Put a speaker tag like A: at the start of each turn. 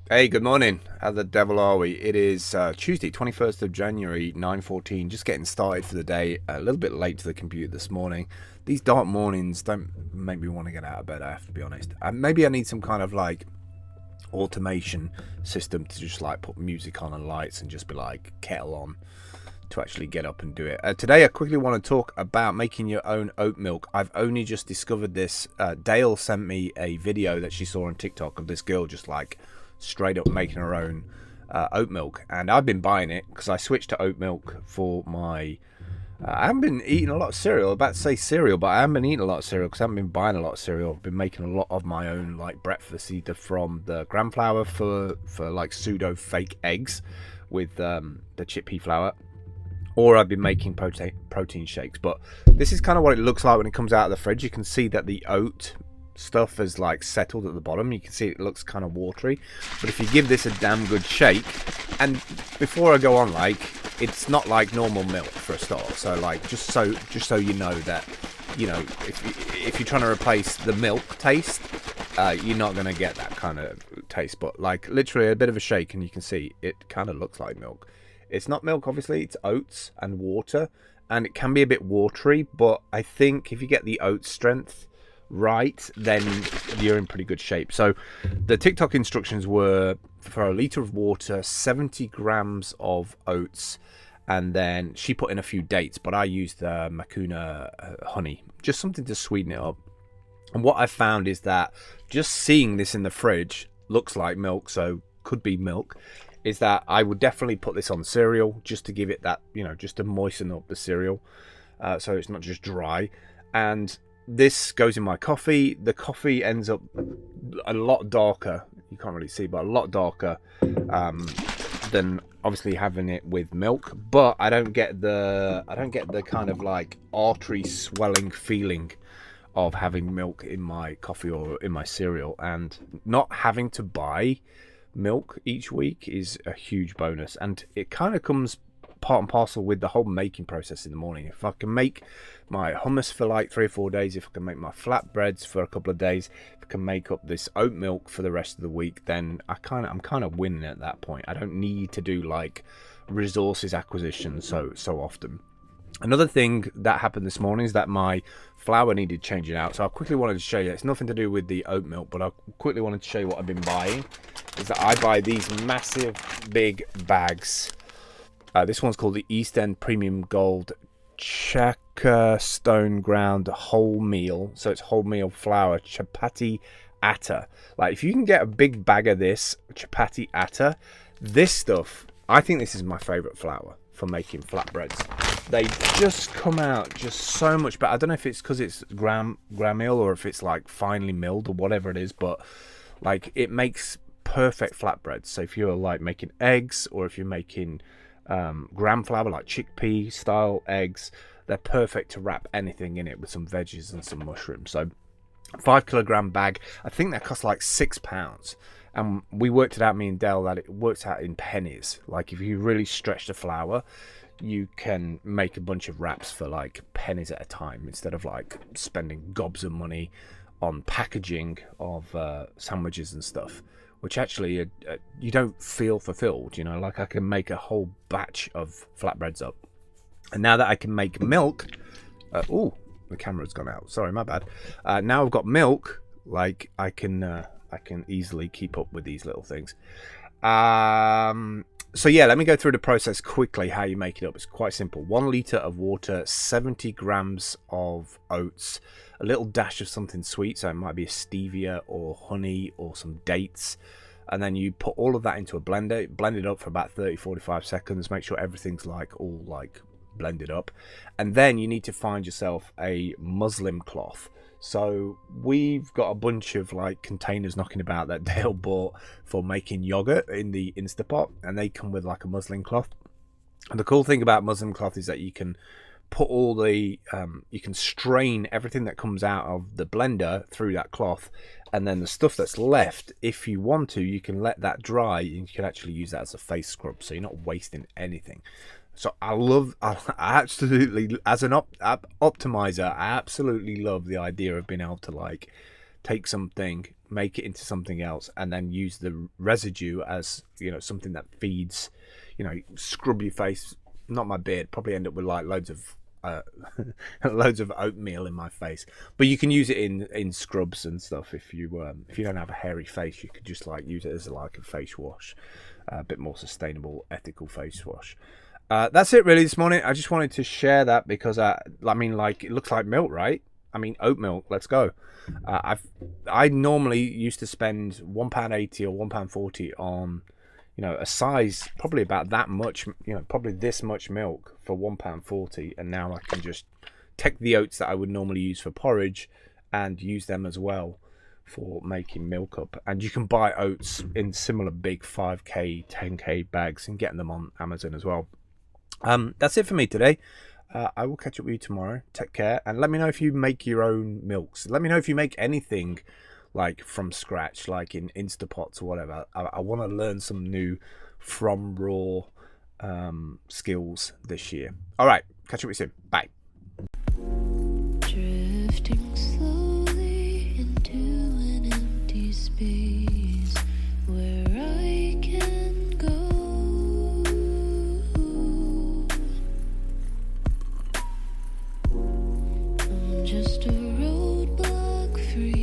A: Hey, good morning. How the devil are we? It is Tuesday, 21st of January, 9:14. Just getting started for the day. A little bit late to the computer this morning. These dark mornings don't make me want to get out of bed, I have to be honest. Maybe I need some kind of like automation system to just like put music on and lights and just be like kettle on to actually get up and do it. Today I quickly want to talk about making your own oat milk. I've only just discovered this. Dale sent me a video that she saw on TikTok of this girl just like straight up making her own oat milk, and I've been buying it because I switched to oat milk for my I haven't been eating a lot of cereal. I'm about to say cereal, but I haven't been eating a lot of cereal because I haven't been buying a lot of cereal. I've been making a lot of my own like breakfast, either from the gram flour for like pseudo fake eggs with the chickpea flour, or I've been making protein shakes. But this is kind of what it looks like when it comes out of the fridge. You can see that the oat stuff has like settled at the bottom. You can see it looks kind of watery, but if you give this a damn good shake, and before I go on, like, it's not like normal milk for a start. So like, just so you know that, you know, if you're trying to replace the milk taste, you're not going to get that kind of taste. But like, literally a bit of a shake and you can see it kind of looks like milk. It's not milk, obviously. It's oats and water, and it can be a bit watery, but I think if you get the oat strength right, then you're in pretty good shape. So the TikTok instructions were for a litre of water, 70 grams of oats, and then she put in a few dates, but I used Macuna honey, just something to sweeten it up. And what I found is that just seeing this in the fridge looks like milk, so could be milk, is that I would definitely put this on cereal just to give it that, you know, just to moisten up the cereal, so it's not just dry. And this goes in my coffee. The coffee ends up a lot darker. You can't really see, but a lot darker than obviously having it with milk. But I don't get the kind of like artery swelling feeling of having milk in my coffee or in my cereal, and not having to buy milk each week is a huge bonus. And it kind of comes part and parcel with the whole making process in the morning. If I can make my hummus for like 3 or 4 days, if I can make my flatbreads for a couple of days, if I can make up this oat milk for the rest of the week, then I'm kind of winning at that point. I don't need to do like resources acquisition so often. Another thing that happened this morning is that my flour needed changing out, so I quickly wanted to show you. It's nothing to do with the oat milk, but I quickly wanted to show you what I've been buying. Is that I buy these massive big bags. This one's called the East End Premium Gold Checker Stone Ground Wholemeal. So it's wholemeal flour, chapati atta. Like, if you can get a big bag of this chapati atta, this stuff, I think this is my favourite flour for making flatbreads. They just come out just so much better. I don't know if it's because it's gram meal or if it's like finely milled or whatever it is, but like, it makes perfect flatbreads. So if you're like making eggs, or if you're making gram flour like chickpea style eggs, they're perfect to wrap anything in it with some veggies and some mushrooms. So 5 kilogram bag, I think that costs like £6, and we worked it out, me and Dell, that it works out in pennies. Like, if you really stretch the flour, you can make a bunch of wraps for like pennies at a time, instead of like spending gobs of money on packaging of sandwiches and stuff, which actually you don't feel fulfilled. You know, like, I can make a whole batch of flatbreads up. And now that I can make milk, oh, the camera's gone out. Sorry, my bad. Now I've got milk. Like, I can easily keep up with these little things. So yeah, let me go through the process quickly. How you make it up? It's quite simple. 1 litre of water, 70 grams of oats, a little dash of something sweet, so it might be a stevia or honey or some dates, and then you put all of that into a blender, blend it up for about 30-45 seconds, make sure everything's like all like blended up, and then you need to find yourself a muslin cloth. So we've got a bunch of like containers knocking about that Dale bought for making yogurt in the Instapot, and they come with like a muslin cloth. And the cool thing about muslin cloth is that you can put all the you can strain everything that comes out of the blender through that cloth, and then the stuff that's left, if you want to, you can let that dry and you can actually use that as a face scrub, so you're not wasting anything. So I absolutely, as an optimizer, I absolutely love the idea of being able to like take something, make it into something else, and then use the residue as, you know, something that feeds, you know, scrub your face. Not my beard, probably end up with like loads of loads of oatmeal in my face. But you can use it in scrubs and stuff. If you don't have a hairy face, you could just like use it as like a face wash, a bit more sustainable, ethical face wash. That's it really this morning. I just wanted to share that because I mean, like, it looks like milk, right? I mean, oat milk. Let's go. I normally used to spend £1.80 or £1.40 on, you know, a size probably about that much, you know, probably this much milk for £1.40, and now I can just take the oats that I would normally use for porridge and use them as well for making milk up. And you can buy oats in similar big 5k 10k bags and get them on Amazon as well. That's it for me today. I will catch up with you tomorrow. Take care, and let me know if you make your own milks. Let me know if you make anything like from scratch, like in Instapots or whatever. I want to learn some new from raw skills this year. All right, catch up with you soon. Bye.
B: Drifting slowly into an empty space where I can go. I'm just a roadblock free.